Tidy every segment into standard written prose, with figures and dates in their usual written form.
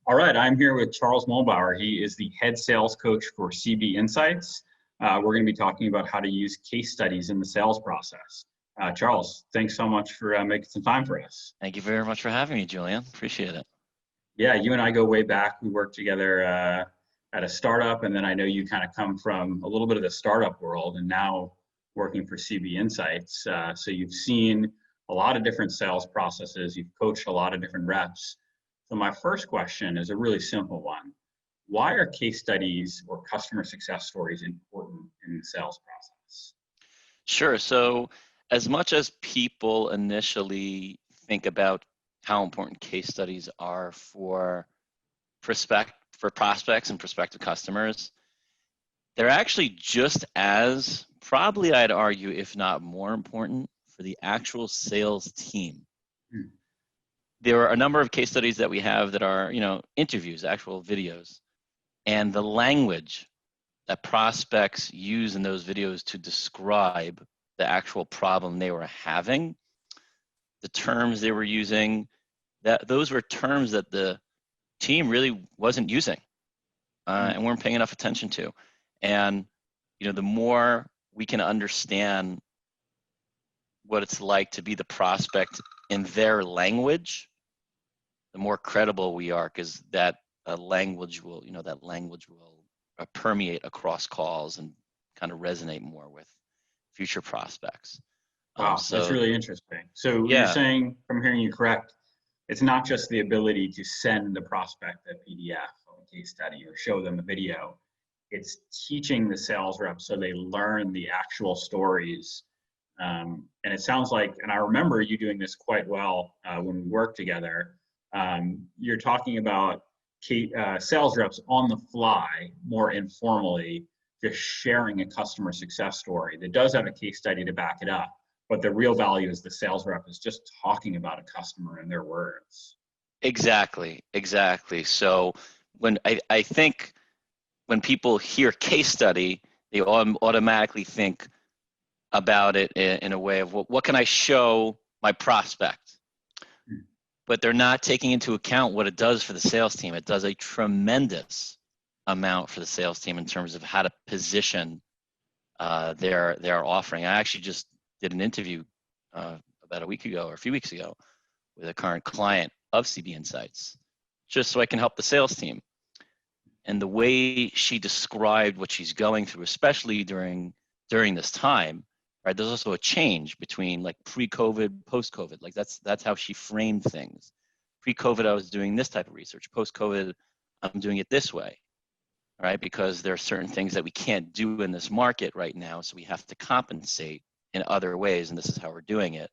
All right, I'm here with Charles Muhlbauer. He is the head sales coach for CB Insights. We're going to be talking about how to use case studies in the sales process. Charles, thanks so much for making some time for us. Thank you very much for having me, Julian. Appreciate it. Yeah, you and I go way back. We worked together at a startup, and then I know you kind of come from a little bit of the startup world and now working for CB Insights. So you've seen a lot of different sales processes. You've coached a lot of different reps. So my first question is a really simple one. Why are case studies or customer success stories important in the sales process? Sure. So as much as people initially think about how important case studies are for prospects and prospective customers, they're actually just as, probably I'd argue, if not more important for the actual sales team. There are a number of case studies that we have that are, interviews, actual videos, and the language that prospects use in those videos to describe the actual problem they were having, the terms they were using, those were terms that the team really wasn't using and weren't paying enough attention to. And, the more we can understand what it's like to be the prospect in their language, the more credible we are, because that language will permeate across calls and kind of resonate more with future prospects. Wow, that's really interesting. So yeah. You're saying, if I'm hearing you correct, it's not just the ability to send the prospect a PDF of a case study or show them a video. It's teaching the sales reps so they learn the actual stories. And it sounds like, and I remember you doing this quite well when we worked together. You're talking about sales reps on the fly, more informally, just sharing a customer success story that does have a case study to back it up. But the real value is the sales rep is just talking about a customer in their words. Exactly. So when I think when people hear case study, they automatically think about it in a way of, what can I show my prospect? But they're not taking into account what it does for the sales team. It does a tremendous amount for the sales team in terms of how to position their offering. I actually just did an interview about a week ago or a few weeks ago with a current client of CB Insights, just so I can help the sales team. And the way she described what she's going through, especially during this time, right? There's also a change between like pre-COVID, post-COVID. Like that's how she framed things. Pre-COVID, I was doing this type of research. Post-COVID, I'm doing it this way, right? Because there are certain things that we can't do in this market right now, so we have to compensate in other ways, and this is how we're doing it.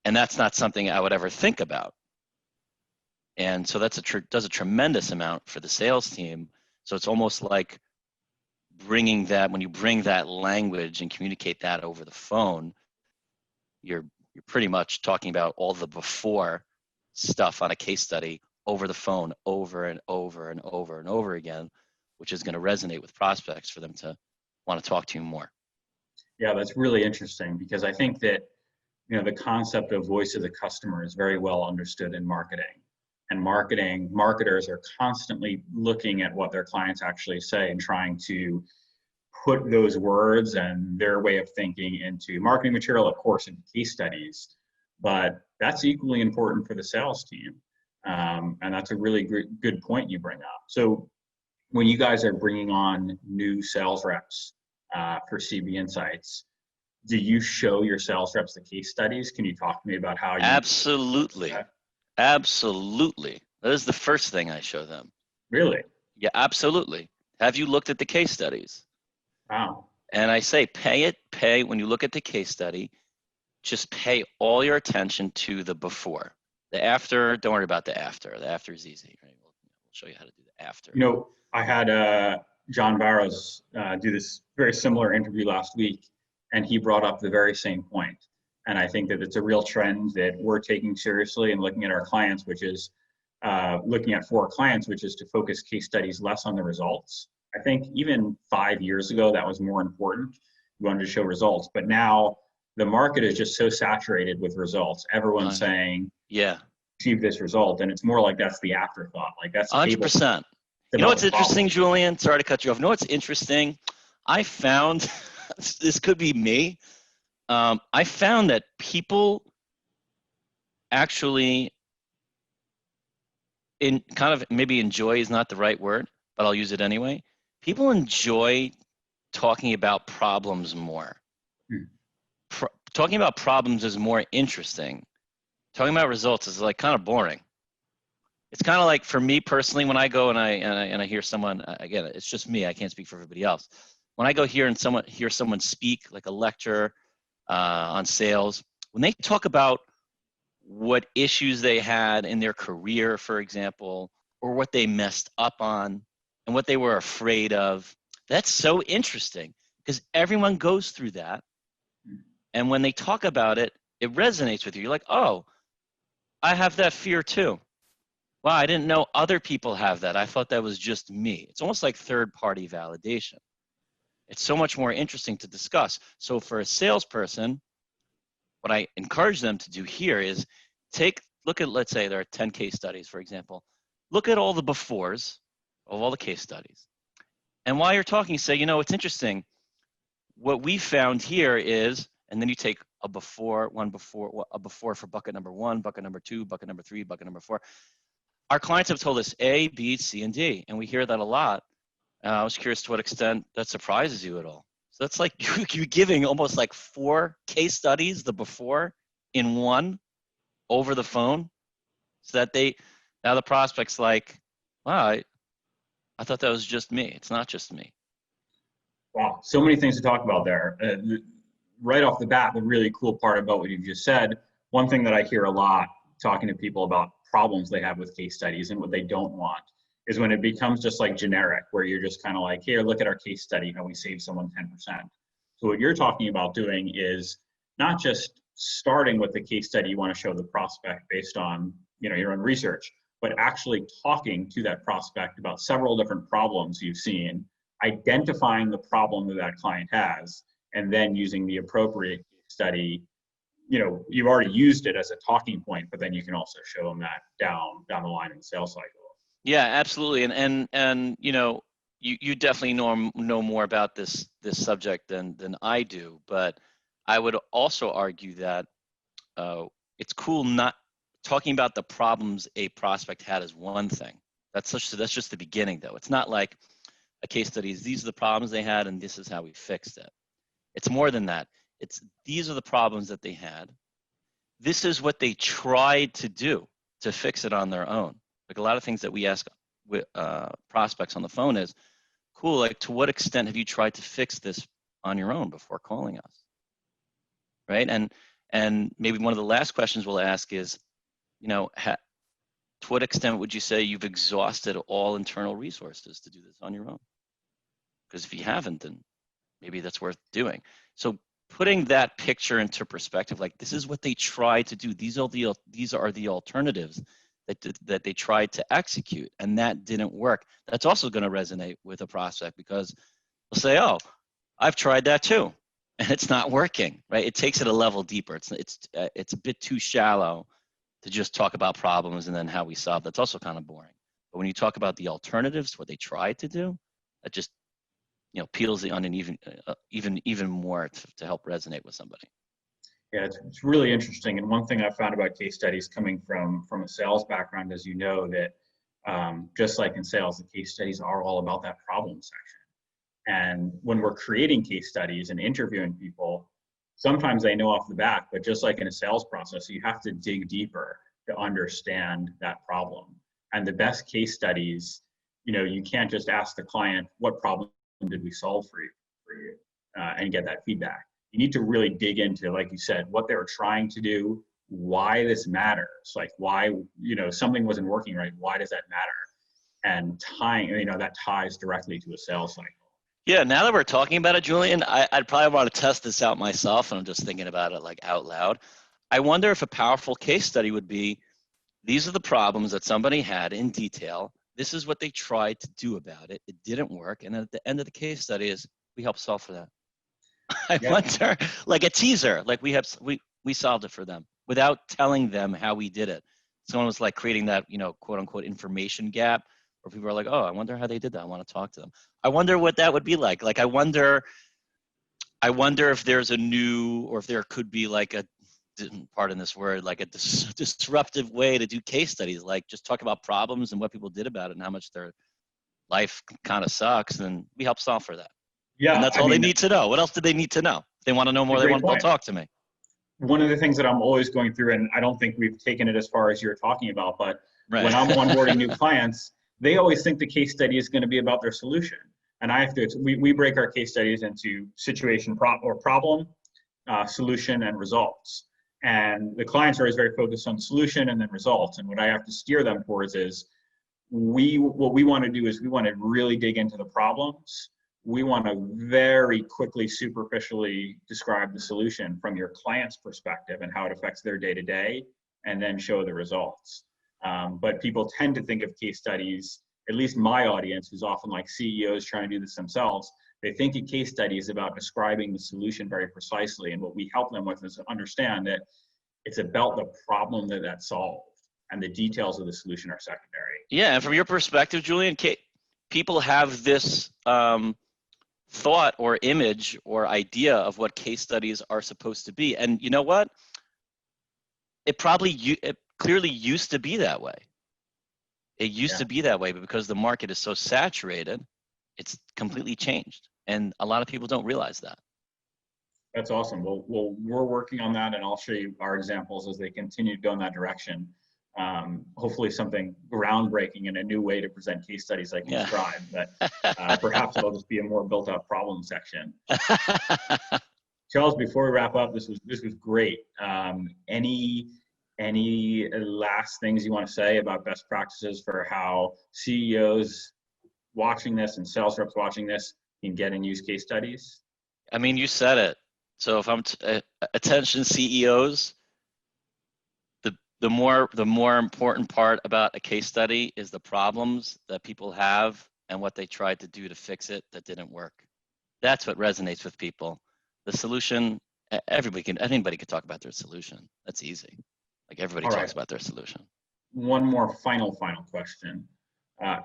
And that's not something I would ever think about. And so that's does a tremendous amount for the sales team. So it's almost like bringing that, when you bring that language and communicate that over the phone, you're pretty much talking about all the before stuff on a case study over the phone over and over and over and over again, which is going to resonate with prospects for them to want to talk to you more. Yeah, that's really interesting, because I think that the concept of voice of the customer is very well understood in marketing. And marketers are constantly looking at what their clients actually say and trying to put those words and their way of thinking into marketing material, of course, into case studies. But that's equally important for the sales team. And that's a really good point you bring up. So when you guys are bringing on new sales reps for CB Insights, do you show your sales reps the case studies? Can you talk to me about how you... Absolutely. Absolutely. That is the first thing I show them. Really? Yeah, absolutely. Have you looked at the case studies? Wow. And I say, when you look at the case study, just pay all your attention to the before. The after, don't worry about the after. The after is easy, right? We'll show you how to do the after. I had John Barrows do this very similar interview last week, and he brought up the very same point. And I think that it's a real trend that we're taking seriously and looking at our clients, which is for clients, which is to focus case studies less on the results. I think even 5 years ago, that was more important. We wanted to show results, but now the market is just so saturated with results. Everyone's saying, yeah, achieve this result. And it's more like that's the afterthought. Like that's table. 100%. You know what's interesting, Julian? Sorry to cut you off. You know what's interesting? I found, this could be me, I found that people actually kind of, maybe enjoy is not the right word, but I'll use it anyway. People enjoy talking about problems more. Talking about problems is more interesting. Talking about results is like kind of boring. It's kind of like, for me personally, when I go and I hear someone, again, it's just me, I can't speak for everybody else. When I go hear someone speak, like a lecture on sales, when they talk about what issues they had in their career, for example, or what they messed up on and what they were afraid of, that's so interesting because everyone goes through that. And when they talk about it, it resonates with you. You're like, oh, I have that fear too. Wow, I didn't know other people have that. I thought that was just me. It's almost like third-party validation. It's so much more interesting to discuss. So for a salesperson, what I encourage them to do here is look at, let's say there are 10 case studies, for example. Look at all the befores of all the case studies. And while you're talking, say, you know, it's interesting. What we found here is, and then you take a before for bucket number 1, bucket number 2, bucket number 3, bucket number 4. Our clients have told us A, B, C, and D, and we hear that a lot. I was curious to what extent that surprises you at all. So that's like you're giving almost like 4 case studies, the before in one over the phone, so that now the prospect's like, wow, I thought that was just me. It's not just me. Wow, so many things to talk about there. Right off the bat, the really cool part about what you just said, one thing that I hear a lot talking to people about problems they have with case studies and what they don't want is when it becomes just like generic, where you're just kind of like, here, look at our case study, how we saved someone 10%. So what you're talking about doing is not just starting with the case study you want to show the prospect based on, you know, your own research, but actually talking to that prospect about several different problems you've seen, identifying the problem that that client has, and then using the appropriate case study. You know, you've already used it as a talking point, but then you can also show them that down the line in the sales cycle. Yeah, absolutely. And you know, you definitely know more about this subject than I do, but I would also argue that it's cool not talking about the problems a prospect had is one thing. That's just the beginning, though. It's not like a case study is these are the problems they had and this is how we fixed it. It's more than that. It's these are the problems that they had. This is what they tried to do to fix it on their own. Like a lot of things that we ask prospects on the phone is, cool, like to what extent have you tried to fix this on your own before calling us? Right? And maybe one of the last questions we'll ask is, you know, to what extent would you say you've exhausted all internal resources to do this on your own? Because if you haven't, then maybe that's worth doing. So putting that picture into perspective, like this is what they tried to do. These are the alternatives that they tried to execute, and that didn't work. That's also going to resonate with a prospect because they'll say, "Oh, I've tried that too, and it's not working." Right? It takes it a level deeper. It's a bit too shallow to just talk about problems and then how we solve. That's also kind of boring. But when you talk about the alternatives, what they tried to do, that just peels the onion even more to help resonate with somebody. Yeah, it's really interesting. And one thing I've found about case studies coming from a sales background is, you know, that just like in sales, the case studies are all about that problem section. And when we're creating case studies and interviewing people, sometimes they know off the bat, but just like in a sales process, you have to dig deeper to understand that problem. And the best case studies, you know, you can't just ask the client, what problem did we solve for you, and get that feedback. You need to really dig into, like you said, what they were trying to do, why this matters, like why, you know, something wasn't working right, why does that matter? And tying, you know, that ties directly to a sales cycle. Yeah, now that we're talking about it, Julian, I'd probably want to test this out myself, and I'm just thinking about it like out loud. I wonder if a powerful case study would be, these are the problems that somebody had in detail. This is what they tried to do about it. It didn't work. And at the end of the case study is, we helped solve for that. I wonder, like a teaser, like we solved it for them without telling them how we did it. someone was like creating that, quote unquote information gap where people are like, oh, I wonder how they did that. I want to talk to them. I wonder what that would be like. Like, I wonder if there's a new, or if there could be like a, pardon this word, like a disruptive way to do case studies, like just talk about problems and what people did about it and how much their life kind of sucks. And we help solve for that. Yeah, And that's all they need to know. What else do they need to know? If they want to know more, they'll talk to me. One of the things that I'm always going through, and I don't think we've taken it as far as you're talking about, but Right. when I'm onboarding new clients, they always think the case study is going to be about their solution. And we break our case studies into situation, problem, solution, and results. And the clients are always very focused on solution and then results. And what I have to steer them towards is what we want to do is we want to really dig into the problems. We want to very quickly, superficially describe the solution from your client's perspective and how it affects their day-to-day, and then show the results. But people tend to think of case studies, at least my audience, who's often like CEOs trying to do this themselves, they think a case study is about describing the solution very precisely. And what we help them with is to understand that it's about the problem that's solved, and the details of the solution are secondary. Yeah, and from your perspective, Julian, people have this thought or image or idea of what case studies are supposed to be. And you know what? It clearly used to be that way. It used to be that way, but because the market is so saturated, it's completely changed. And a lot of people don't realize that. That's awesome. Well, we're working on that, and I'll show you our examples as they continue to go in that direction. Hopefully something groundbreaking and a new way to present case studies like you described, but perhaps it'll just be a more built up problem section. Charles, before we wrap up, this was great. Any last things you want to say about best practices for how CEOs watching this and sales reps watching this can get and use case studies? I mean, you said it. So if I'm attention CEOs, the more important part about a case study is the problems that people have and what they tried to do to fix it that didn't work. That's what resonates with people. The solution, anybody can talk about their solution. That's easy. Like everybody talks about their solution. One more final question.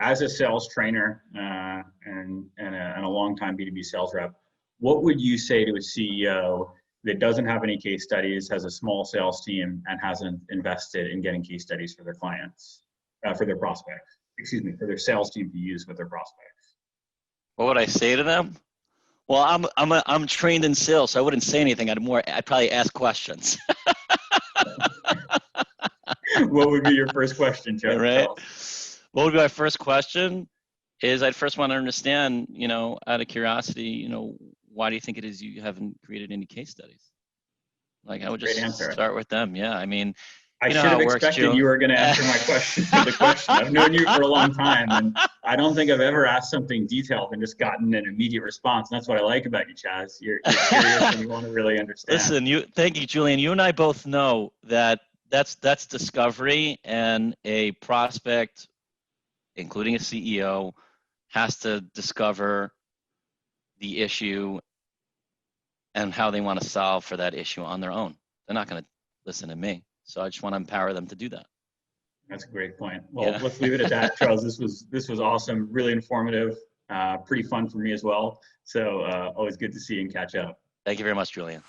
As a sales trainer and a longtime B2B sales rep, what would you say to a CEO that doesn't have any case studies, has a small sales team, and hasn't invested in getting case studies for their clients, for their prospects, for their sales team to use with their prospects? What would I say to them? Well, I'm trained in sales, so I wouldn't say anything. I'd probably ask questions. What would be your first question, Charles? Right. What would be my first question? Is I'd first want to understand, out of curiosity, why do you think it is you haven't created any case studies? Like, I would just start with them. Yeah, I mean, I should have expected you were going to answer my question with a question. I've known you for a long time, and I don't think I've ever asked something detailed and just gotten an immediate response. And that's what I like about you, Chaz. You're curious and you want to really understand. Listen, thank you, Julian. You and I both know that that's discovery, and a prospect, including a CEO, has to discover the issue and how they want to solve for that issue on their own. They're not going to listen to me. So I just want to empower them to do that. That's a great point. Well, let's leave it at that, Charles. This was awesome, really informative, pretty fun for me as well. So always good to see you and catch up. Thank you very much, Julian.